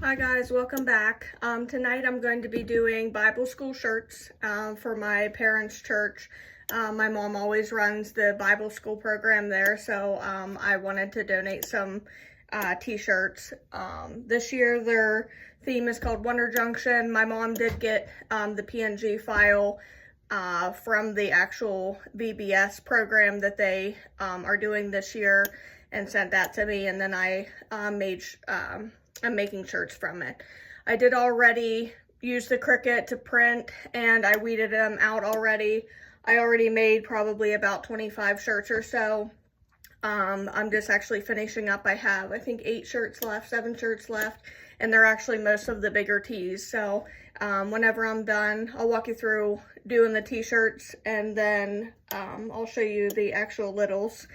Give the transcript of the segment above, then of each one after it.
Hi guys, welcome back. Tonight I'm going to be doing Bible school shirts for my parents' church. My mom always runs the Bible school program there, so I wanted to donate some t-shirts. This year their theme is called Wonder Junction. My mom did get the PNG file from the actual VBS program that they are doing this year and sent that to me, and then I'm making shirts from it. I did already use the Cricut to print, and I weeded them out already. I already made probably about 25 shirts or so. I'm just actually finishing up. I have, I think, 7 shirts left, and they're actually most of the bigger tees. So whenever I'm done, I'll walk you through doing the t-shirts, and then I'll show you the actual littles.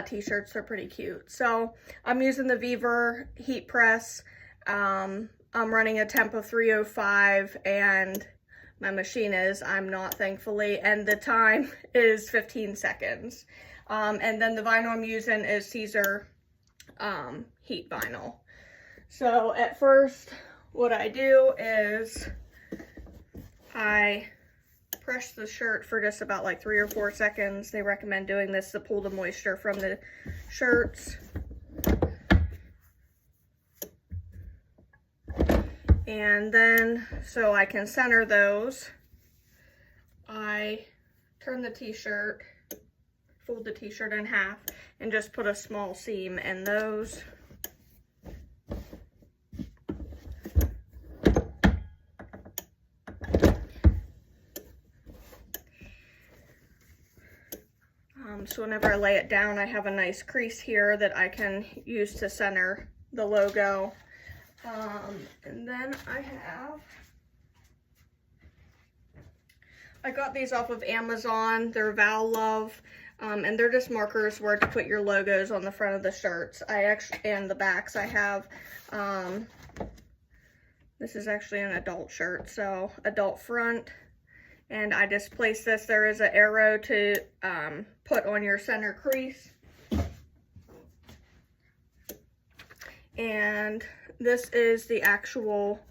T-shirts are pretty cute. So I'm using the Weaver heat press. I'm running a temp of 305, and my machine is, I'm not, thankfully, and the time is 15 seconds. And then the vinyl I'm using is Caesar heat vinyl. So at first, what I do is I press the shirt for just about like 3 or 4 seconds. They recommend doing this to pull the moisture from the shirts. And then, so I can center those, I turn the t-shirt, fold the t-shirt in half, and just put a small seam in those. So whenever I lay it down, I have a nice crease here that I can use to center the logo. And then I got these off of Amazon. They're Val Love, and they're just markers where to put your logos on the front of the shirts. And the backs. I have, this is actually an adult shirt, so adult front. And I just place this. There is an arrow to put on your center crease. And this is the actual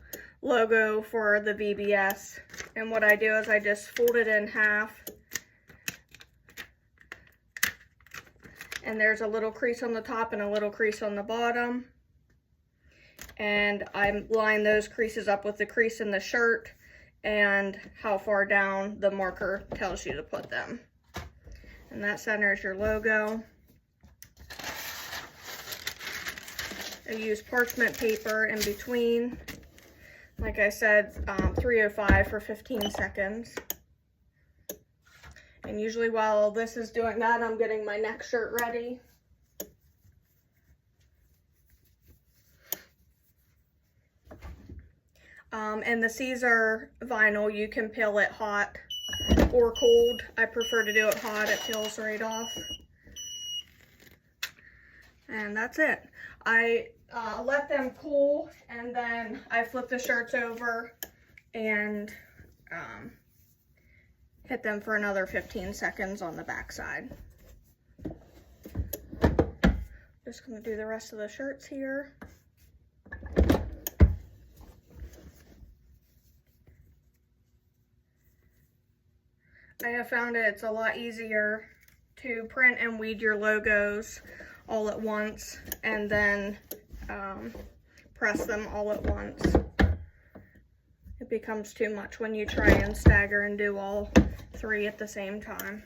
logo for the VBS. And what I do is I just fold it in half. And there's a little crease on the top and a little crease on the bottom. And I line those creases up with the crease in the shirt and how far down the marker tells you to put them. And that centers your logo. I use parchment paper in between. Like I said, 305 for 15 seconds. And usually while this is doing that, I'm getting my next shirt ready. And the Caesar vinyl, you can peel it hot or cold. I prefer to do it hot, it peels right off. And that's it. I let them cool, and then I flip the shirts over and hit them for another 15 seconds on the back side. Just gonna do the rest of the shirts here. I have found it's a lot easier to print and weed your logos all at once, and then press them all at once. It becomes too much when you try and stagger and do all 3 at the same time.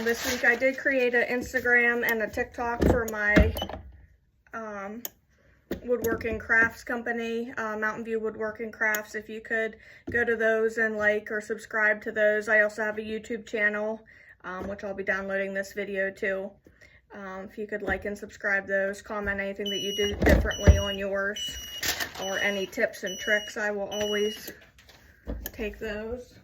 This week I did create an Instagram and a TikTok for my woodworking crafts company, Mountain View Woodworking Crafts. If you could go to those and like or subscribe to those. I also have a YouTube channel, which I'll be downloading this video to. If you could like and subscribe those, comment anything that you do differently on yours, or any tips and tricks, I will always take those.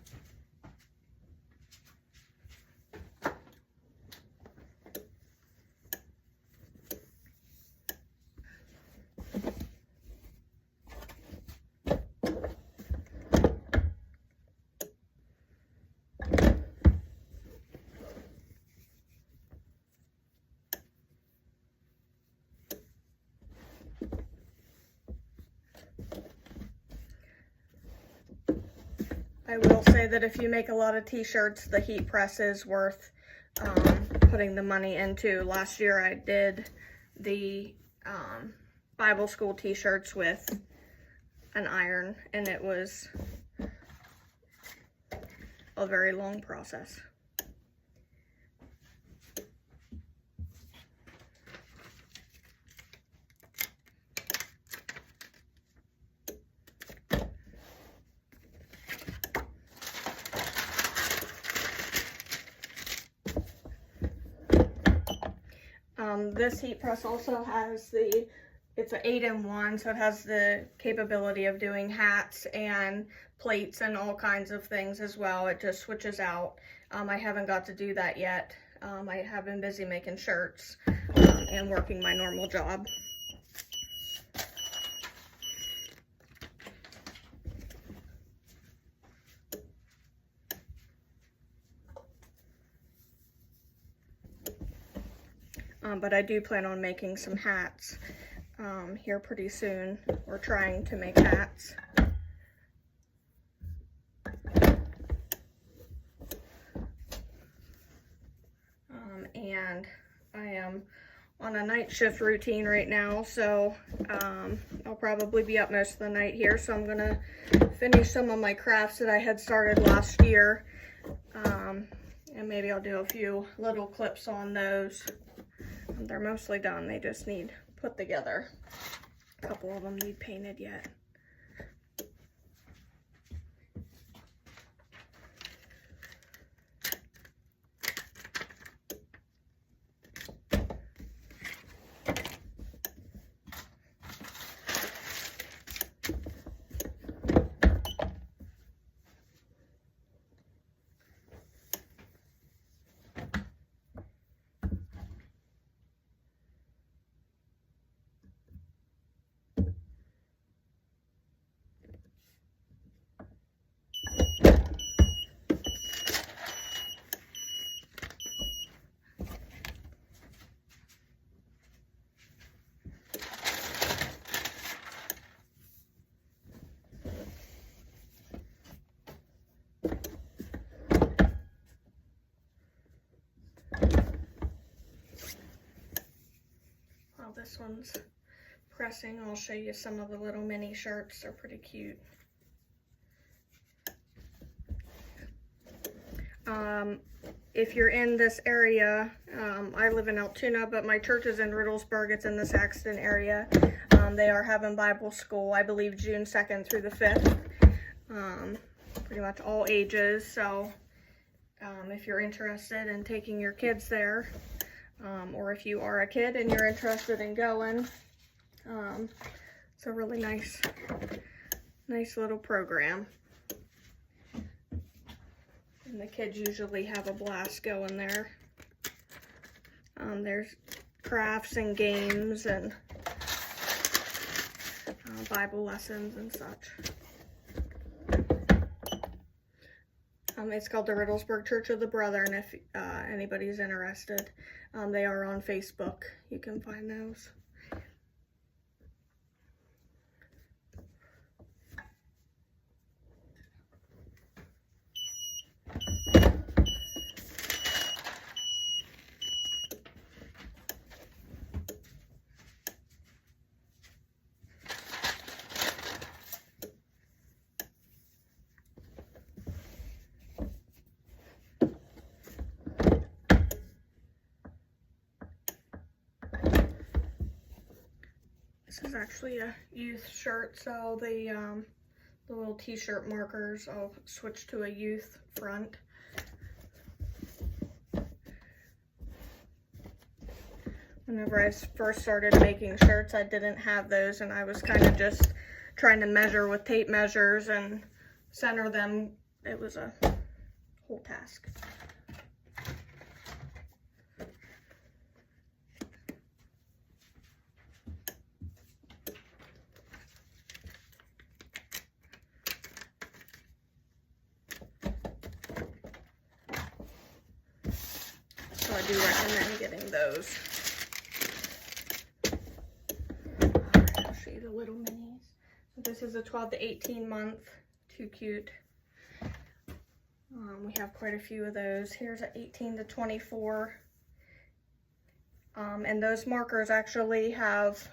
I will say that if you make a lot of t-shirts, the heat press is worth putting the money into. Last year I did the Bible school t-shirts with an iron, and it was a very long process. This heat press also has it's an 8-in-1, so it has the capability of doing hats and plates and all kinds of things as well. It just switches out. I haven't got to do that yet. I have been busy making shirts and working my normal job. But I do plan on making some hats here pretty soon. We're trying to make hats. And I am on a night shift routine right now, so I'll probably be up most of the night here. So I'm gonna finish some of my crafts that I had started last year, and maybe I'll do a few little clips on those. They're mostly done, they just need put together. A couple of them need painted yet. This one's pressing. I'll show you some of the little mini shirts. They're pretty cute. If you're in this area, I live in Altoona, but my church is in Riddlesburg. It's in the Saxton area. They are having Bible school, I believe, June 2nd through the 5th. Pretty much all ages. So if you're interested in taking your kids there, or if you are a kid and you're interested in going, it's a really nice little program. And the kids usually have a blast going there. There's crafts and games and Bible lessons and such. It's called the Riddlesburg Church of the Brethren, if anybody's interested. They are on Facebook. You can find those. This is actually a youth shirt, so the little t-shirt markers, I'll switch to a youth front. Whenever I first started making shirts, I didn't have those, and I was kind of just trying to measure with tape measures and center them. It was a whole task. So I do recommend getting those. I'll show you the little minis. So this is a 12 to 18 month. Too cute. We have quite a few of those. Here's an 18 to 24. And those markers actually have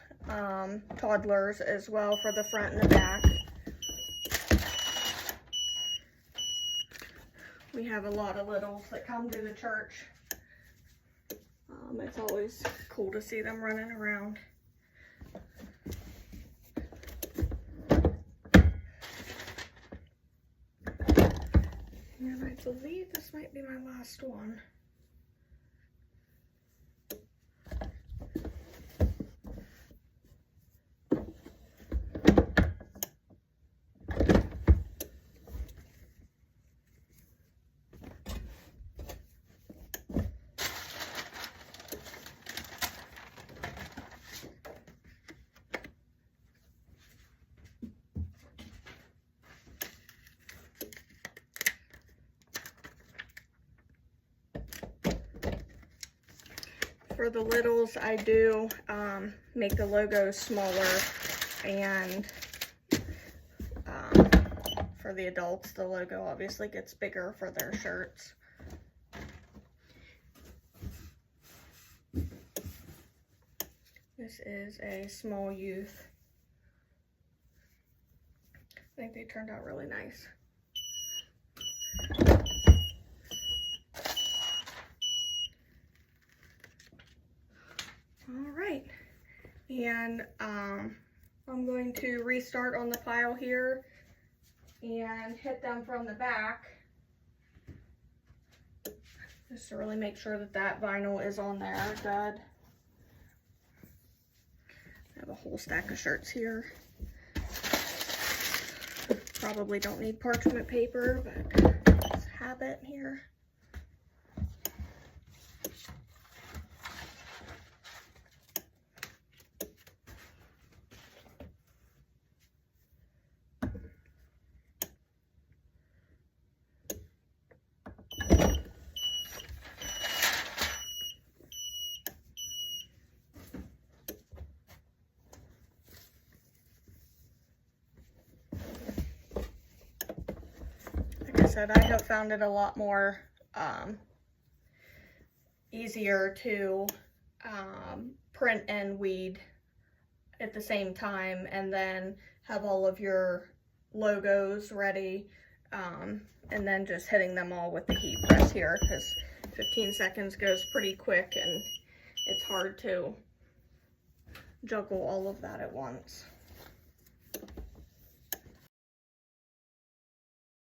toddlers as well for the front and the back. We have a lot of littles that come to the church. It's always cool to see them running around. And I believe this might be my last one. For the littles, I do make the logo smaller, and for the adults, the logo obviously gets bigger for their shirts. This is a small youth. I think they turned out really nice. All right, and I'm going to restart on the pile here and hit them from the back just to really make sure that that vinyl is on there good. I have a whole stack of shirts here. Probably don't need parchment paper, but let's have it here. Said, I have found it a lot more easier to print and weed at the same time, and then have all of your logos ready, and then just hitting them all with the heat press here, because 15 seconds goes pretty quick and it's hard to juggle all of that at once.